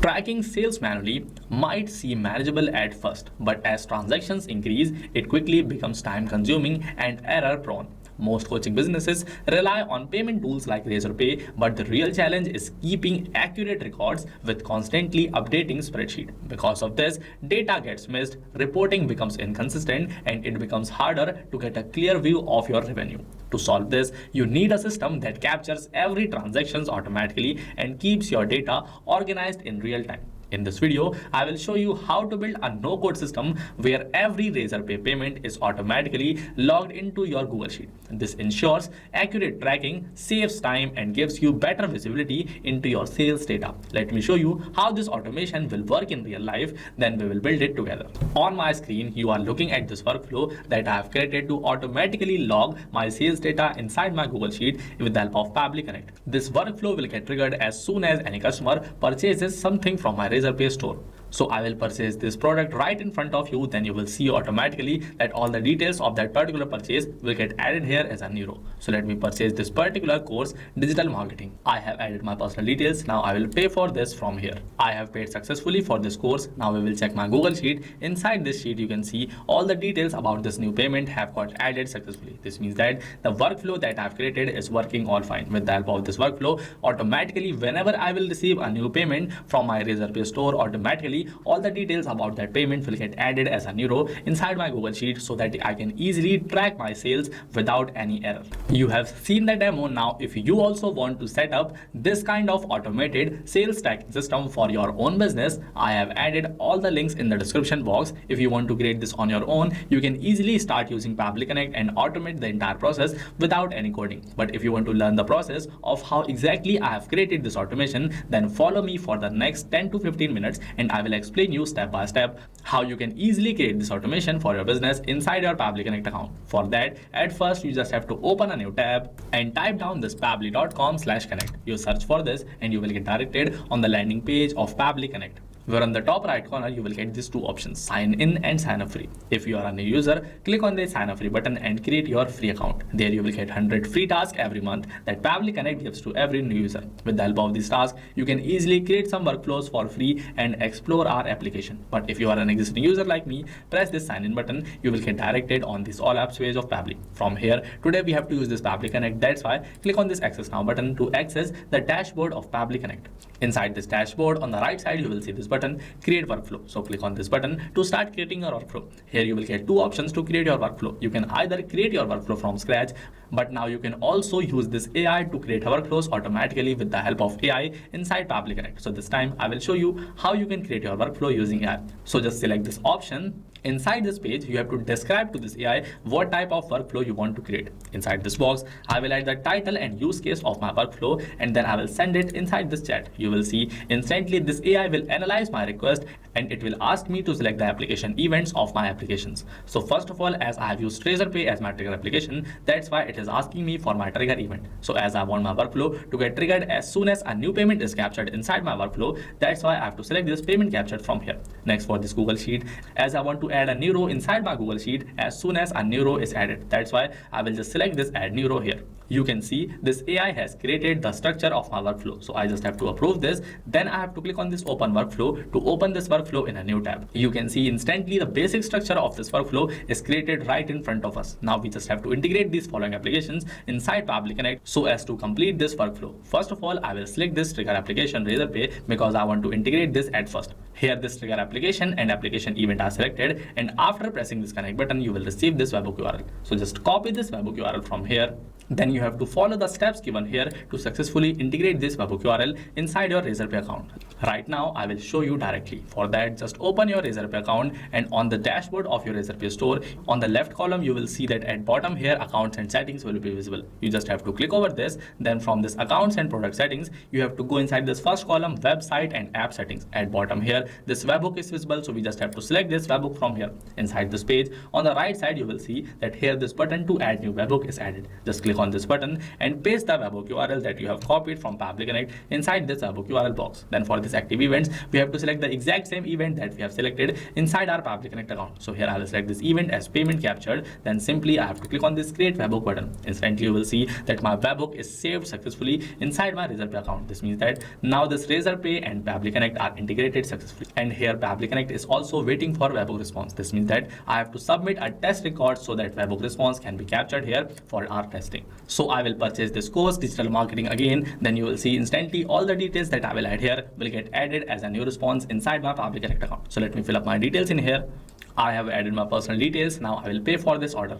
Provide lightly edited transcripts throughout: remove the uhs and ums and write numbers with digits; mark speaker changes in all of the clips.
Speaker 1: Tracking sales manually might seem manageable at first, but as transactions increase, it quickly becomes time consuming and error prone. Most coaching businesses rely on payment tools like Razorpay, but the real challenge is keeping accurate records with constantly updating spreadsheet. Because of this, data gets missed, reporting becomes inconsistent, and it becomes harder to get a clear view of your revenue. To solve this, you need a system that captures every transactions automatically and keeps your data organized in real time. In this video, I will show you how to build a no-code system where every Razorpay payment is automatically logged into your Google Sheet. This ensures accurate tracking, saves time, and gives you better visibility into your sales data. Let me show you how this automation will work in real life, then we will build it together. On my screen, you are looking at this workflow that I have created to automatically log my sales data inside my Google Sheet with the help of Pabbly Connect. This workflow will get triggered as soon as any customer purchases something from my Razorpay store. So I will purchase this product right in front of you, then you will see automatically that all the details of that particular purchase will get added here as a new row. So let me purchase this particular course, digital marketing. I have added my personal details. Now I will pay for this from here. I have paid successfully for this course. Now we will check my Google Sheet. Inside this sheet, you can see all the details about this new payment have got added successfully. This means that the workflow that I've created is working all fine. With the help of this workflow, automatically whenever I will receive a new payment from my Razorpay store, automatically all the details about that payment will get added as a new row inside my Google Sheet so that I can easily track my sales without any error. You have seen the demo. Now if you also want to set up this kind of automated sales tracking system for your own business, I have added all the links in the description box. If you want to create this on your own, you can easily start using Pabbly Connect and automate the entire process without any coding. But if you want to learn the process of how exactly I have created this automation, then follow me for the next 10 to 15 minutes and I will explain you step by step how you can easily create this automation for your business inside your Pabbly Connect account. For that, at first you just have to open a new tab and type down this pabbly.com/connect. You search for this and you will get directed on the landing page of Pabbly Connect, where on the top right corner you will get these two options, sign in and sign up free. If you are a new user, click on the sign up free button and create your free account. There you will get 100 free tasks every month that Pabbly Connect gives to every new user. With the help of these tasks, you can easily create some workflows for free and explore our application. But if you are an existing user like me, press this sign in button. You will get directed on this all apps page of Pabbly. From here, today we have to use this Pabbly Connect. That's why click on this access now button to access the dashboard of Pabbly Connect. Inside this dashboard, on the right side, you will see this button, create workflow. So click on this button to start creating your workflow. Here you will get two options to create your workflow. You can either create your workflow from scratch, but now you can also use this AI to create workflows automatically with the help of AI inside Pabbly Connect. So this time I will show you how you can create your workflow using AI. So just select this option. Inside this page, you have to describe to this AI what type of workflow you want to create. Inside this box, I will add the title and use case of my workflow, and then I will send it inside this chat. You will see instantly this AI will analyze my request and it will ask me to select the application events of my applications. So first of all, as I have used Razorpay as my trigger application, that's why it is asking me for my trigger event. So as I want my workflow to get triggered as soon as a new payment is captured inside my workflow, that's why I have to select this payment captured from here. Next, for this Google Sheet, as I want to add a new row inside my Google Sheet as soon as a new row is added, that's why I will just select this add new row here. You can see this AI has created the structure of my workflow. So I just have to approve this. Then I have to click on this open workflow to open this workflow in a new tab. You can see instantly the basic structure of this workflow is created right in front of us. Now we just have to integrate these following applications inside Pabbly Connect so as to complete this workflow. First of all, I will select this trigger application Razorpay because I want to integrate this at first. Here this trigger application and application event are selected, and after pressing this connect button, you will receive this webhook URL. So just copy this webhook URL from here. Then you have to follow the steps given here to successfully integrate this webhook URL inside your Razorpay account. Right now, I will show you directly. For that, just open your Razorpay account, and on the dashboard of your Razorpay store, on the left column, you will see that at bottom here, accounts and settings will be visible. You just have to click over this. Then from this accounts and product settings, you have to go inside this first column, website and app settings. At bottom here, this webhook is visible. So we just have to select this webhook from here. Inside this page, on the right side, you will see that here this button to add new webhook is added. Just click on this button and paste the webhook URL that you have copied from Pabbly Connect inside this webhook URL box. Then for this active events, we have to select the exact same event that we have selected inside our Pabbly Connect account. So here I will select this event as payment captured. Then simply I have to click on this create webhook button. Instantly you will see that my webhook is saved successfully inside my Razorpay account. This means that now this Razorpay and Pabbly Connect are integrated successfully. And here Pabbly Connect is also waiting for webhook response. This means that I have to submit a test record so that webhook response can be captured here for our testing. So I will purchase this course digital marketing again. Then you will see instantly all the details that I will add here will get added as a new response inside my Pabbly Connect account. So let me fill up my details in here. I have added my personal details. Now I will pay for this order.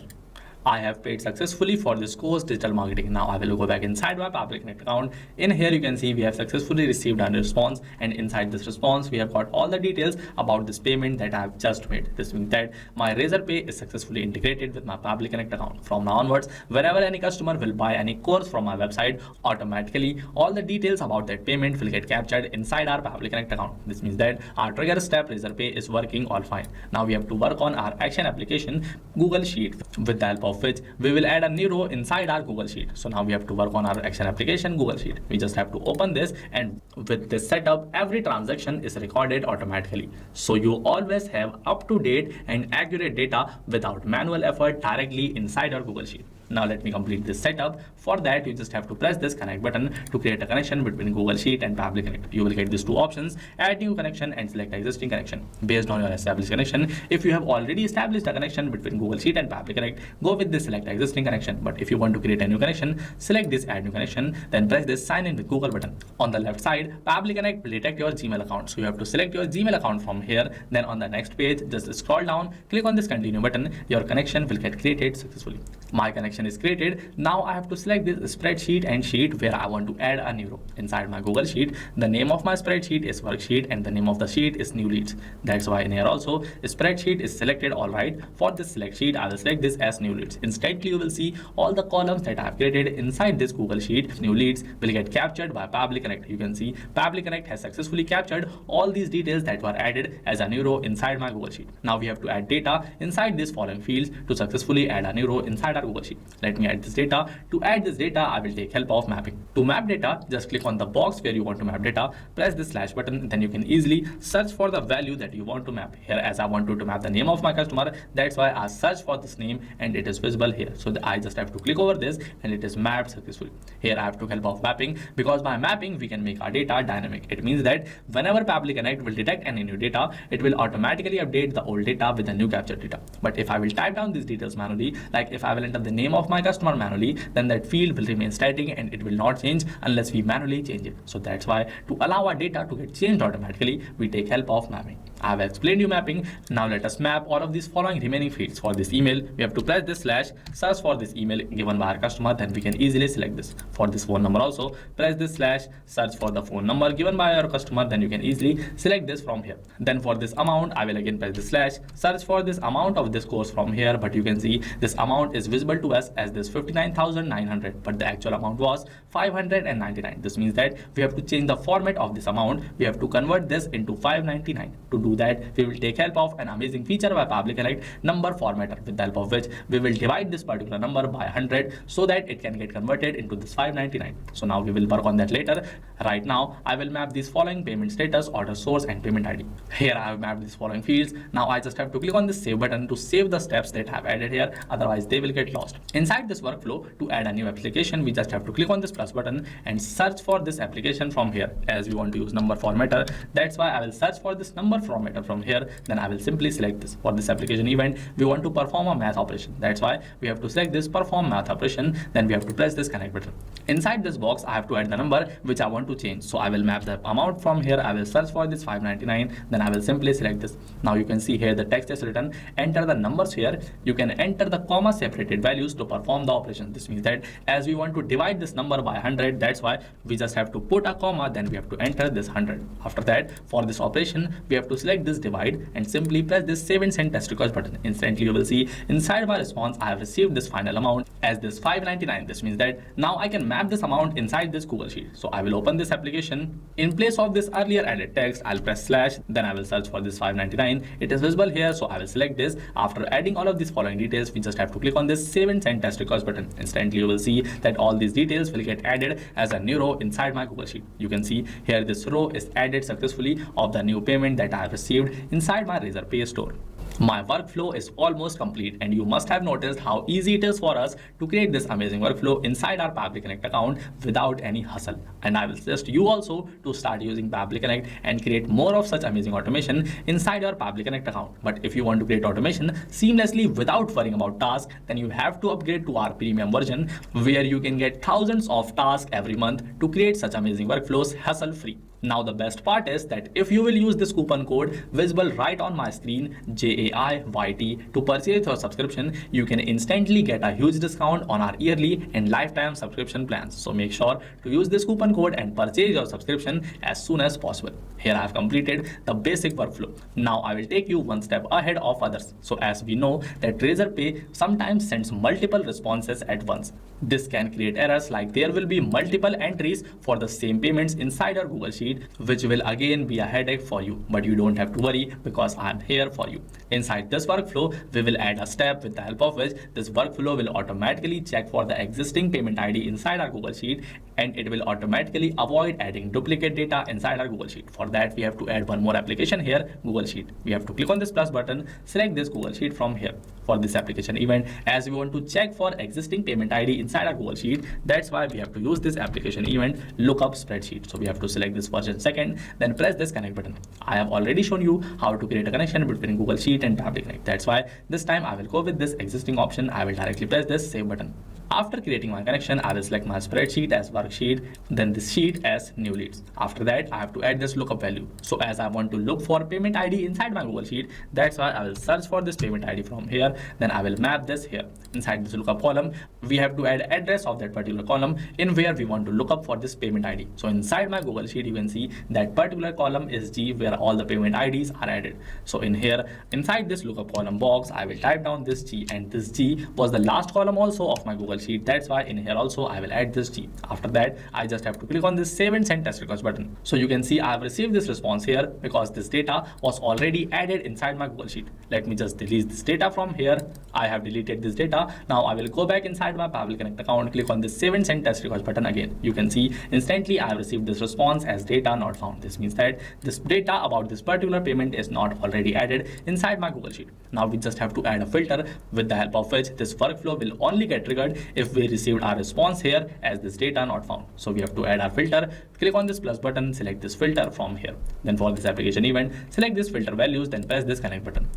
Speaker 1: I have paid successfully for this course digital marketing. Now I will go back inside my Pabbly Connect account. In here you can see we have successfully received a response, and inside this response we have got all the details about this payment that I have just made. This means that my Razorpay is successfully integrated with my Pabbly Connect account. From now onwards, wherever any customer will buy any course from my website, automatically all the details about that payment will get captured inside our Pabbly Connect account. This means that our trigger step Razorpay is working all fine. Now we have to work on our action application Google Sheet, with the help of which we will add a new row inside our Google Sheet. So now we have to work on our action application Google Sheet. We just have to open this, and with this setup, every transaction is recorded automatically. So you always have up-to-date and accurate data without manual effort directly inside our Google Sheet. Now let me complete this setup. For that, you just have to press this connect button to create a connection between Google Sheet and Pabbly Connect. You will get these two options: add new connection and select existing connection. Based on your established connection, if you have already established a connection between Google Sheet and Pabbly Connect, go with this select existing connection. But if you want to create a new connection, select this add new connection, then press this sign in with Google button. On the left side, Pabbly Connect will detect your Gmail account. So you have to select your Gmail account from here. Then on the next page, just scroll down, click on this continue button. Your connection will get created successfully. My connection is created. Now I have to select this spreadsheet and sheet where I want to add a new row. Inside my Google Sheet, the name of my spreadsheet is worksheet and the name of the sheet is new leads. That's why in here also spreadsheet is selected. All right, for this select sheet, I will select this as new leads. Instantly you will see all the columns that I have created inside this Google Sheet. New leads will get captured by Pabbly Connect. You can see Pabbly Connect has successfully captured all these details that were added as a new row inside my Google Sheet. Now we have to add data inside this following fields to successfully add a new row inside our Google Sheet. Let me add this data. To add this data, I will take help of mapping. To map data, just click on the box where you want to map data, press the slash button, then you can easily search for the value that you want to map. Here, as I wanted to map the name of my customer, that's why I search for this name and it is visible here. So I just have to click over this and it is mapped successfully. Here I have to help of mapping, because by mapping we can make our data dynamic. It means that whenever Pabbly Connect will detect any new data, it will automatically update the old data with the new captured data. But if I will type down these details manually, like if I will enter the name of my customer manually, then that field will remain static and it will not change unless we manually change it. So that's why to allow our data to get changed automatically, we take help of mapping. I have explained you mapping. Now let us map all of these following remaining fields. For this email, we have to press this slash, search for this email given by our customer, then we can easily select this. For this phone number also, press this slash, search for the phone number given by our customer, then you can easily select this from here. Then for this amount, I will again press this slash, search for this amount of this course from here, but you can see this amount is visible to us as this 59,900, but the actual amount was 599. This means that we have to change the format of this amount. We have to convert this into 599. To do that, we will take help of an amazing feature by Pabbly Connect, number formatter, with the help of which we will divide this particular number by 100 so that it can get converted into this 599. So now we will work on that later. Right now, I will map these following: payment status, order source, and payment ID. Here I have mapped these following fields. Now I just have to click on this save button to save the steps that I have added here. Otherwise, they will get lost. Inside this workflow, to add a new application, we just have to click on this plus button and search for this application from here. As we want to use number formatter, that's why I will search for this number formatter from here. Then I will simply select this. For this application event, we want to perform a math operation. That's why we have to select this perform math operation. Then we have to press this connect button. Inside this box, I have to add the number which I want to change. So I will map the amount from here. I will search for this 599. Then I will simply select this. Now you can see here the text is written. Enter the numbers here. You can enter the comma separated values to perform the operation. This means that as we want to divide this number by 100, that's why we just have to put a comma, then we have to enter this 100. After that, for this operation, we have to select this divide and simply press this save and send test request button. Instantly you will see inside my response, I have received this final amount as this 599. This means that now I can map this amount inside this Google Sheet. So I will open this application. In place of this earlier added text, I'll press slash, then I will search for this 599. It is visible here, so I will select this. After adding all of these following details, we just have to click on this save and send send test request button. Instantly you will see that all these details will get added as a new row inside my Google Sheet. You can see here this row is added successfully of the new payment that I have received inside my Razorpay store. My workflow is almost complete, and you must have noticed how easy it is for us to create this amazing workflow inside our Pabbly Connect account without any hustle. And I will suggest you also to start using Pabbly Connect and create more of such amazing automation inside your Pabbly Connect account. But if you want to create automation seamlessly without worrying about tasks, then you have to upgrade to our premium version, where you can get thousands of tasks every month to create such amazing workflows hassle-free. Now the best part is that if you will use this coupon code visible right on my screen, JAIYT, to purchase your subscription, you can instantly get a huge discount on our yearly and lifetime subscription plans. So make sure to use this coupon code and purchase your subscription as soon as possible. Here I have completed the basic workflow. Now I will take you one step ahead of others. So as we know that Razorpay sometimes sends multiple responses at once. This can create errors like there will be multiple entries for the same payments inside your Google Sheet, which will again be a headache for you. But you don't have to worry because I am here for you. Inside this workflow, we will add a step with the help of which this workflow will automatically check for the existing payment ID inside our Google Sheet, and it will automatically avoid adding duplicate data inside our Google Sheet. For that, we have to add one more application here, Google Sheet. We have to click on this plus button, select this Google Sheet from here. For this application event, as we want to check for existing payment ID inside our Google Sheet, that's why we have to use this application event lookup spreadsheet. So we have to select this version second, then press this connect button. I have already shown you how to create a connection between Google Sheet and Pabbly Connect. That's why this time I will go with this existing option. I will directly press this save button. After creating my connection, I will select my spreadsheet as worksheet, then this sheet as new leads. After that, I have to add this lookup value. So as I want to look for payment ID inside my Google Sheet, that's why I will search for this payment ID from here. Then I will map this here. Inside this lookup column, we have to add address of that particular column in where we want to look up for this payment ID. So inside my Google Sheet, you can see that particular column is G, where all the payment IDs are added. So in here, inside this lookup column box, I will type down this G, and this G was the last column also of my Google Sheet. That's why in here also I will add this G. After that, I just have to click on this save and send test request button. So you can see I have received this response here because this data was already added inside my Google Sheet. Let me just delete this data from here. I have deleted this data. Now I will go back inside my Pabbly Connect account, click on this save and send test request button again. You can see instantly I have received this response as data not found. This means that this data about this particular payment is not already added inside my Google Sheet. Now we just have to add a filter with the help of which this workflow will only get triggered if we received our response here as this data not found. So we have to add our filter, click on this plus button, select this filter from here. Then for this application event, select this filter values, then press this connect button.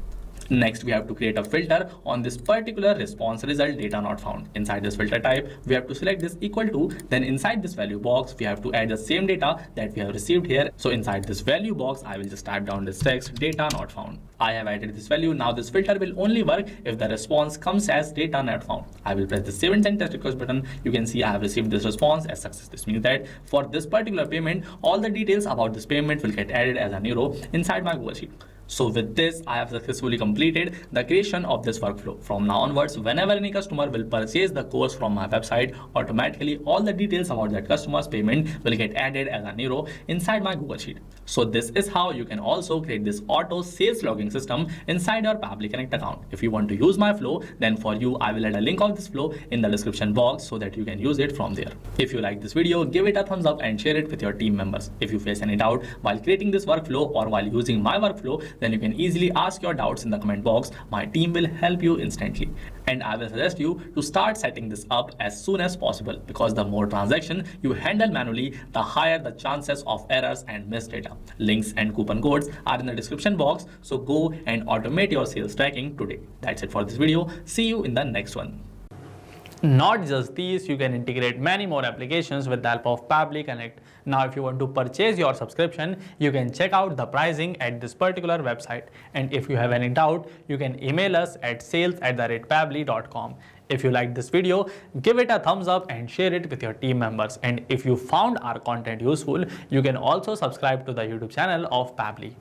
Speaker 1: Next, we have to create a filter on this particular response result data not found. Inside this filter type, we have to select this equal to, then inside this value box, we have to add the same data that we have received here. So inside this value box, I will just type down this text data not found. I have added this value. Now this filter will only work if the response comes as data not found. I will press the save and send test request button. You can see I have received this response as success. This means that for this particular payment, all the details about this payment will get added as a new row inside my Google Sheet. So with this, I have successfully completed the creation of this workflow. From now onwards, whenever any customer will purchase the course from my website, automatically all the details about that customer's payment will get added as a new row inside my Google Sheet. So this is how you can also create this auto sales logging system inside your Pabbly Connect account. If you want to use my flow, then for you, I will add a link of this flow in the description box so that you can use it from there. If you like this video, give it a thumbs up and share it with your team members. If you face any doubt while creating this workflow or while using my workflow, then you can easily ask your doubts in the comment box. My team will help you instantly. And I will suggest you to start setting this up as soon as possible, because the more transaction you handle manually, the higher the chances of errors and missed data. Links and coupon codes are in the description box, so go and automate your sales tracking today. That's it for this video. See you in the next one. Not just these, you can integrate many more applications with the help of Pabbly Connect. Now, if you want to purchase your subscription, you can check out the pricing at this particular website. And if you have any doubt, you can email us at sales@pabbly.com. If you liked this video, give it a thumbs up and share it with your team members. And if you found our content useful, you can also subscribe to the YouTube channel of Pabbly.